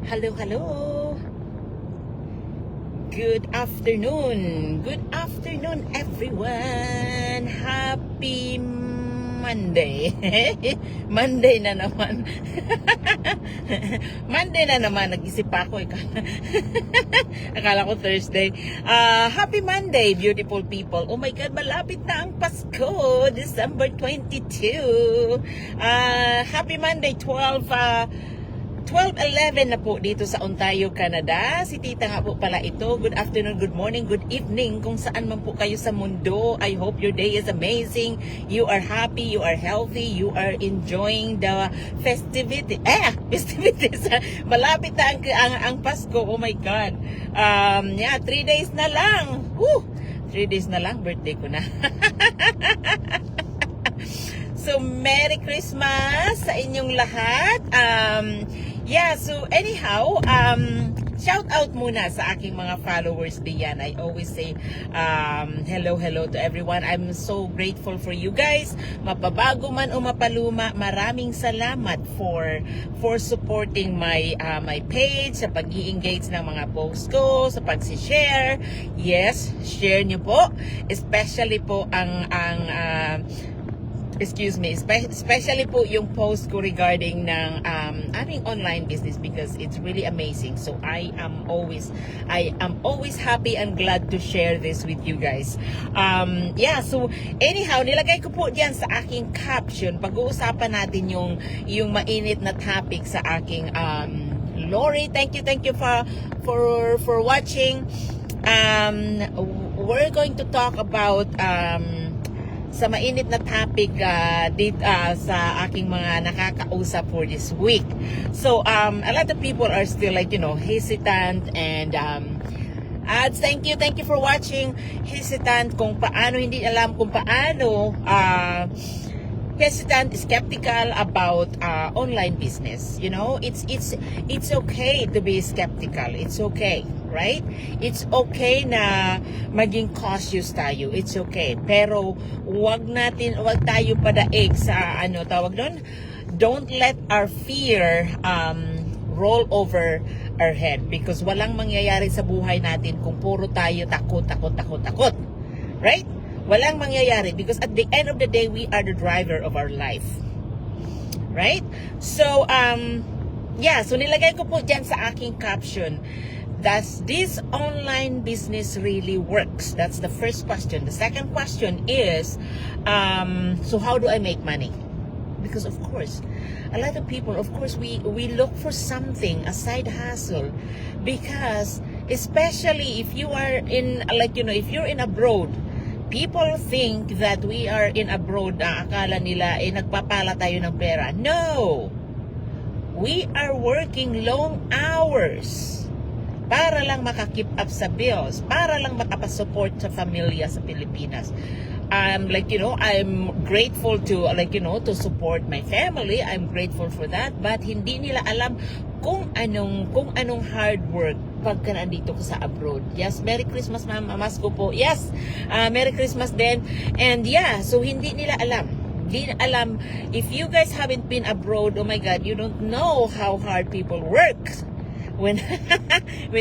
Hello, hello. Good afternoon. Good afternoon, everyone. Happy Monday. Monday na naman. Monday na naman. Nag-isip pa ako. Akala ko Thursday. Happy Monday, beautiful people. Oh my God, malapit na ang Pasko. December 22. Happy Monday, 12:11 na po dito sa Ontario, Canada. Si Tita nga po pala ito. Good afternoon, good morning, good evening. Kung saan man po kayo sa mundo, I hope your day is amazing. You are happy, you are healthy, you are enjoying the festivities. Malapit na ang Pasko. Oh my God. 3 days na lang. 3 days na lang, birthday ko na. So, Merry Christmas sa inyong lahat. So anyhow, shout out muna sa aking mga followers diyan. I always say hello to everyone. I'm so grateful for you guys. Mapabago man o mapaluma, maraming salamat for supporting my page, sa pag-i-engage ng mga posts ko, sa pag-share. Yes, share niyo po. Especially po especially po yung post ko regarding ng aming online business, because it's really amazing. So I am always happy and glad to share this with you guys. So anyhow, nilagay ko po diyan sa aking caption, pag-uusapan natin yung mainit na topic sa aking Lori. Thank you for watching. We're going to talk about sa mainit na topic sa aking mga nakakausap for this week. So a lot of people are still hesitant and thank you for watching. Hesitant kung paano, hindi alam kung paano, hesitant, skeptical about online business. It's okay to be skeptical. It's okay, right? It's okay na maging cautious tayo. It's okay. Pero wag tayo padaig sa tawag doon. Don't let our fear roll over our head, because walang mangyayari sa buhay natin kung puro tayo takot. Right? Walang mangyayari, because at the end of the day, we are the driver of our life. Right? So, so nilagay ko po dyan sa aking caption, does this online business really works? That's the first question. The second question is, so how do I make money? Because of course, a lot of people, of course, we look for something, a side hustle, because especially if you are if you're in abroad, people think that we are in abroad, akala nila nagpapala tayo ng pera. No! We are working long hours para lang makakip up sa bills, para lang makapasupport sa pamilya sa Pilipinas. I'm grateful to to support my family. I'm grateful for that, but hindi nila alam kung anong hard work pagka nandito ko sa abroad. Yes, Merry Christmas, Ma'am Amasko po. Yes, Merry Christmas din. And so hindi nila alam. Hindi alam. If you guys haven't been abroad, oh my God, you don't know how hard people work when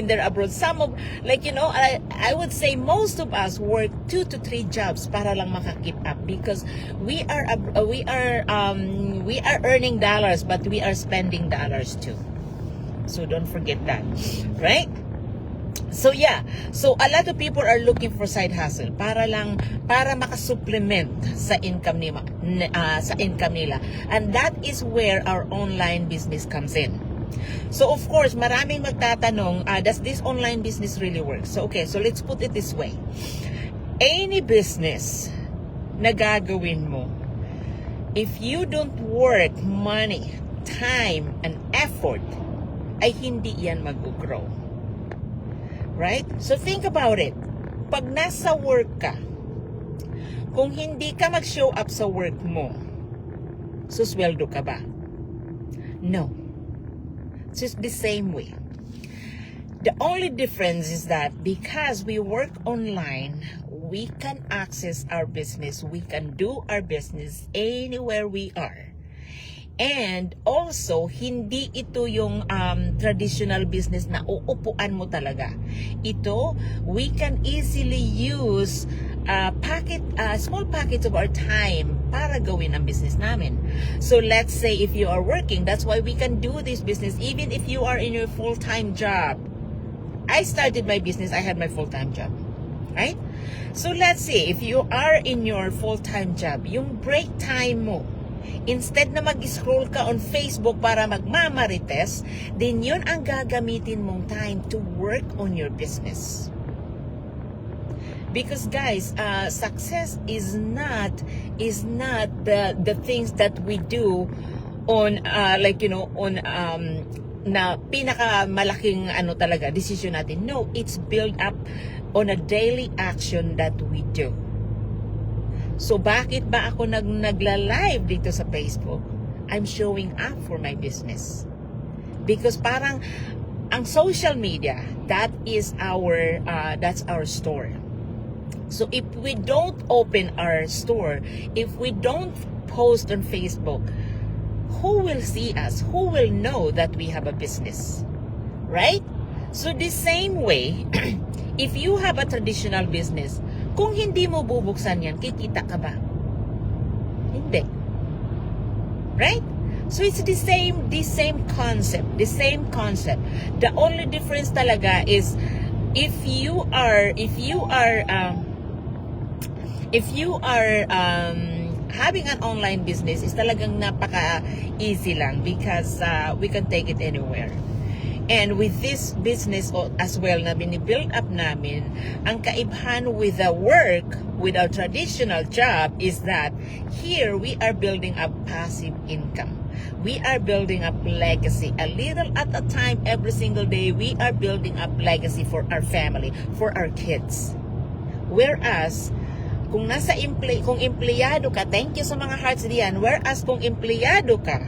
they're abroad. Some of, I would say most of us work 2 to 3 jobs para lang makakip up, because we are earning dollars, but we are spending dollars too. So don't forget that, right? So so a lot of people are looking for side hustle para makasupplement sa income nila, and that is where our online business comes in. So of course, maraming magtatanong, does this online business really work? So let's put it this way. Any business na gagawin mo, if you don't work money, time, and effort, ay hindi yan mag-grow. Right? So think about it. Pag nasa work ka, kung hindi ka mag-show up sa work mo, susweldo ka ba? No. It's just the same way. The only difference is that because we work online, we can access our business. We can do our business anywhere we are. And also, hindi ito yung traditional business na uupuan mo talaga. Ito, we can easily use small packets of our time para gawin ang business namin. So let's say if you are working, that's why we can do this business even if you are in your full-time job. I started my business, I had my full-time job. Right? So let's say if you are in your full-time job, yung break time mo, instead na mag-scroll ka on Facebook para magmamarites, then yun ang gagamitin mong time to work on your business. Because guys, success is not the things that we do on na pinakamalaking talaga decision natin. No, it's built up on a daily action that we do. So bakit ba ako nagla-live dito sa Facebook? I'm showing up for my business. Because parang ang social media, that's our store. So if we don't open our store, if we don't post on Facebook, who will see us? Who will know that we have a business? Right? So the same way, if you have a traditional business, kung hindi mo bubuksan yan, kikita ka ba? Hindi. Right? So it's the same concept. The only difference talaga is if you are having an online business, is talagang napaka-easy lang because we can take it anywhere. And with this business as well na binibuild up namin, ang kaibahan with the work, with our traditional job, is that here we are building up passive income. We are building up legacy. A little at a time, every single day, we are building up legacy for our family, for our kids. Whereas, kung kung empleyado ka, thank you sa mga hearts diyan, whereas kung empleyado ka,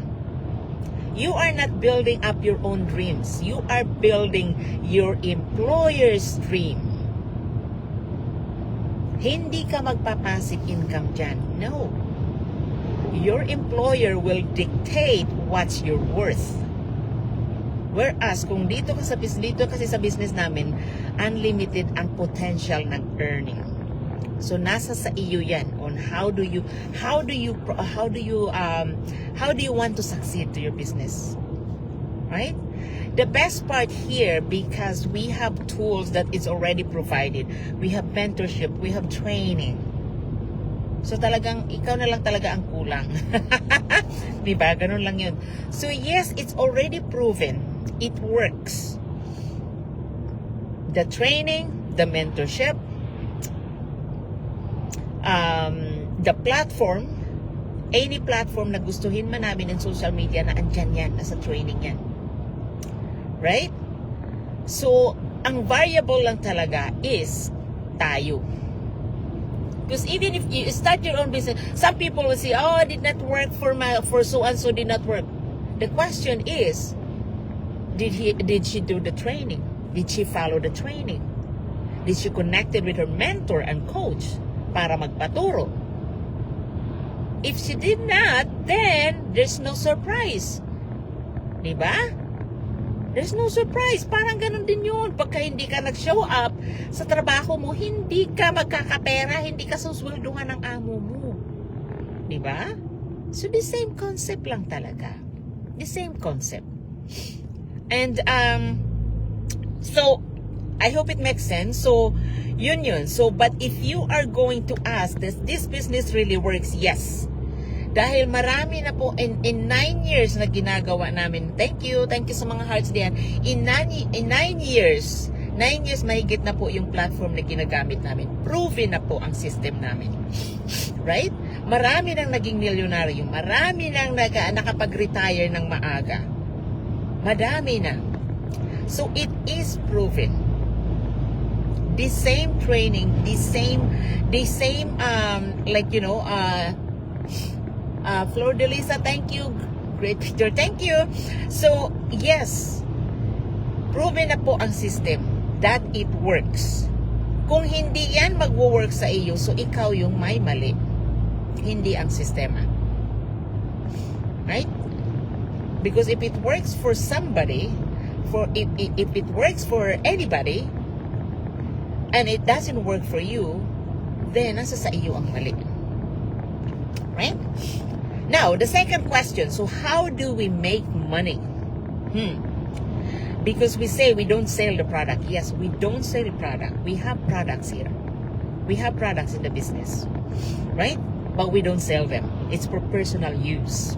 you are not building up your own dreams. You are building your employer's dream. Hindi ka magpa-passive income dyan. No. Your employer will dictate what's your worth. Whereas, kung dito kasi sa business namin, unlimited ang potential ng earning. So nasa sa iyo yan on how do you want to succeed to your business, right? The best part here, because we have tools that is already provided, we have mentorship, we have training. So talagang ikaw na lang talaga ang kulang. Diba? Ganun lang yun. So yes, it's already proven. It works. The training, the mentorship, the platform, any platform na gustuhin man namin in social media, na andyan yan, nasa training yan. Right? So, ang variable lang talaga is tayo. Because even if you start your own business, some people will say, oh, it did not work for so and so, did not work. The question is, did she do the training? Did she follow the training? Did she connected with her mentor and coach para magpaturo? If she did not, then there's no surprise. Diba? There's no surprise. Parang ganun din yun. Pagka hindi ka nag-show up sa trabaho mo, hindi ka magkakapera, hindi ka suswelduhan ng amo mo. Diba? So the same concept lang talaga. The same concept. And so I hope it makes sense. So yun. So but if you are going to ask, does this business really works? Yes. Dahil marami na po in 9 years na ginagawa namin. Thank you sa mga hearts diyan. In 9 years mahigit na po yung platform na ginagamit namin. Proven na po ang system namin. Right? Marami nang naging milyonaryo. Marami nang nakapag-retire ng maaga. Madami na. So it is proven. The same training, the same Flor de Lisa, thank you. Great picture, thank you. So, yes, proven na po ang system that it works. Kung hindi yan magwo-work sa iyo, so ikaw yung may mali. Hindi ang sistema. Right? Because if it works for somebody, if it works for anybody, and it doesn't work for you, then nasa sa iyo ang mali. Right? Now, the second question, so how do we make money? Because we say we don't sell the product. Yes, we don't sell the product. We have products here. We have products in the business. Right? But we don't sell them. It's for personal use.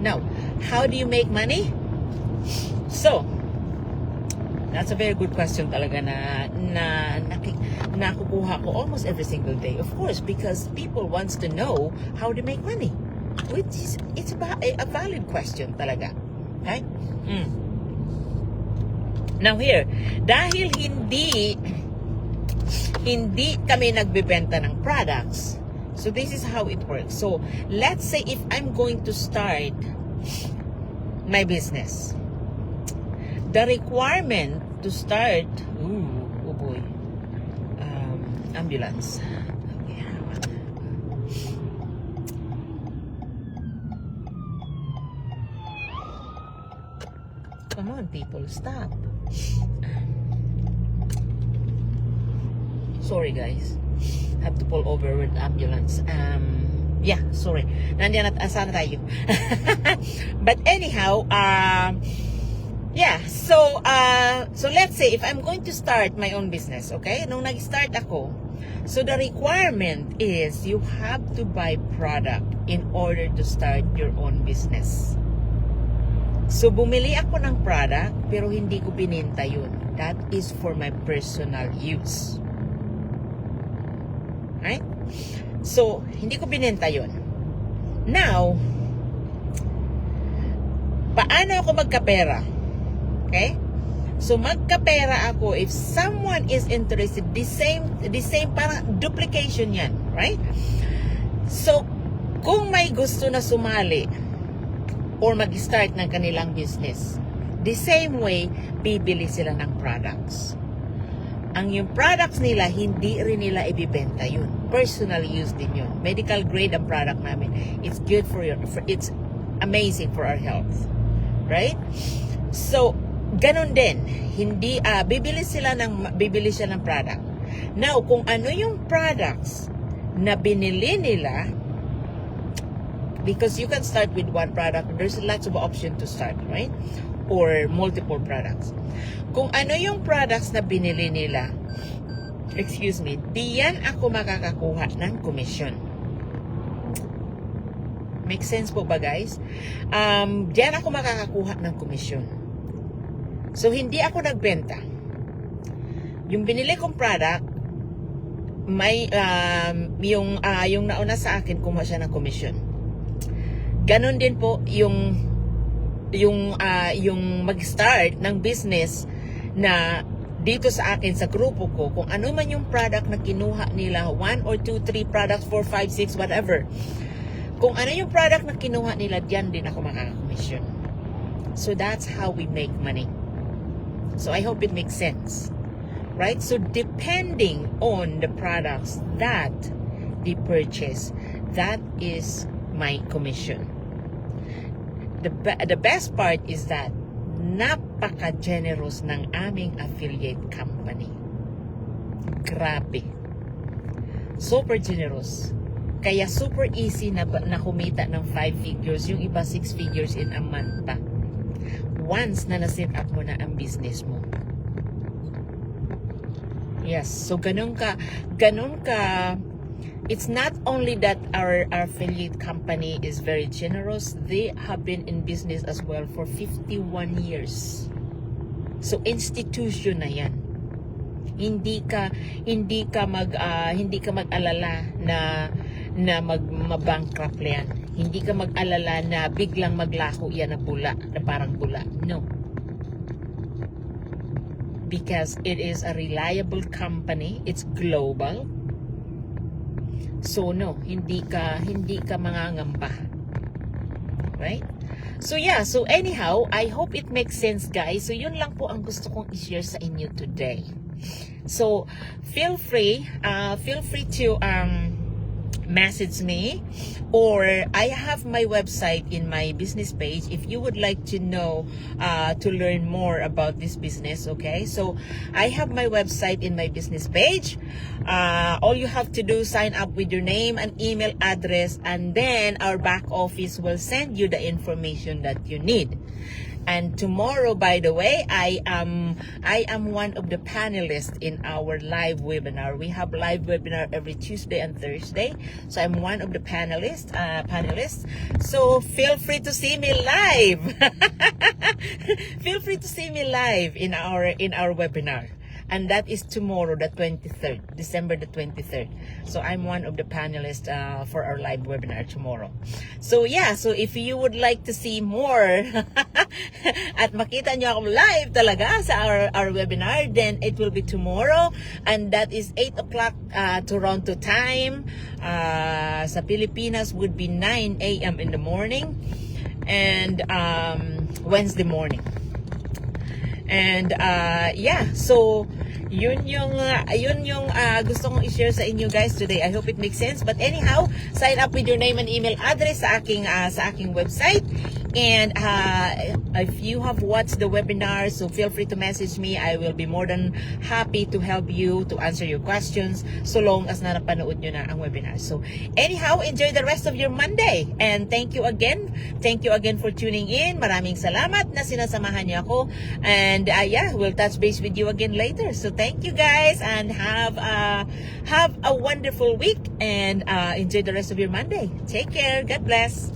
Now, how do you make money? So, that's a very good question talaga na nakukuha ko almost every single day. Of course, because people wants to know how to make money. Which is, it's a valid question talaga. Okay? Now here, dahil hindi kami nagbebenta ng products, so this is how it works. So, let's say if I'm going to start my business, the requirement to start, oh boy, ambulance. Come on, people, stop. Sorry, guys. Have to pull over with ambulance. Yeah, sorry. Nandiyan at asana tayo. But anyhow, yeah, so let's say if I'm going to start my own business, okay? Nung nag-start ako, so the requirement is you have to buy product in order to start your own business. So bumili ako ng product pero hindi ko bininta yun. That is for my personal use. Right? So, hindi ko binenta yun. Now, paano ako magkapera? Okay? So, magkapera ako if someone is interested, the same parang duplication yan. Right? So, kung may gusto na sumali or mag-start ng kanilang business, the same way, bibili sila ng products. Ang yung products nila, hindi rin nila ibibenta yun. Personal use din yun. Medical grade ang product namin. It's good it's amazing for our health. Right? So, ganun din. Hindi, bibili siya ng product. Now, kung ano yung products na binili nila, because you can start with one product, there's lots of option to start, right? Or multiple products. Kung ano yung products na binili nila, diyan ako makakakuha ng commission. Make sense po ba, guys? Diyan ako makakakuha ng commission. So, hindi ako nagbenta. Yung binili kong product, may, yung nauna sa akin, kumuha siya ng commission. Ganon din po yung mag-start ng business na dito sa akin, sa grupo ko, kung ano man yung product na kinuha nila, 1 or 2, 3 products, 4, 5, 6, whatever. Kung ano yung product na kinuha nila, diyan din ako makaka-commission. So that's how we make money. So I hope it makes sense. Right? So depending on the products that they purchase, that is my commission. The best part is that napaka-generous ng aming affiliate company. Grabe. Super generous. Kaya super easy na kumita ng 5 figures, yung iba 6 figures in a month pa. Once na na-set up mo na ang business mo. Yes, so ganun ka, it's not only that our affiliate company is very generous, they have been in business as well for 51 years. So institution na 'yan. Hindi ka mag-alala na mabankrupt yan. Hindi ka mag-alala na biglang maglaho yan na bula, na parang bula. No. Because it is a reliable company, it's global. So no, hindi ka mangangamba. Right? So yeah, so anyhow, I hope it makes sense, guys. So yun lang po ang gusto kong i-share sa inyo today. So feel free to message me, or I have my website in my business page if you would like to know, to learn more about this business. Okay, so I have my website in my business page. All you have to do, sign up with your name and email address, and then our back office will send you the information that you need. And tomorrow, by the way, I am one of the panelists in our live webinar. We have live webinar every Tuesday and Thursday. So I'm one of the panelists. So feel free to see me live. Feel free to see me live in our webinar. And that is tomorrow, the 23rd, December the 23rd. So I'm one of the panelists for our live webinar tomorrow. So yeah, so if you would like to see more at makita nyo ako live talaga sa our webinar, then it will be tomorrow. And that is 8 o'clock Toronto time. Sa Pilipinas would be 9 a.m. in the morning. And Wednesday morning. And yeah, so yun yung gusto kong i-share sa inyo guys today. I hope it makes sense. But anyhow, sign up with your name and email address sa aking website. And if you have watched the webinar, so feel free to message me. I will be more than happy to help you to answer your questions so long as napanood nyo na ang webinar. So anyhow, enjoy the rest of your Monday. And thank you again. Thank you again for tuning in. Maraming salamat na sinasamahan niyo ako. And yeah, we'll touch base with you again later. So thank you guys, and have a wonderful week, and enjoy the rest of your Monday. Take care. God bless.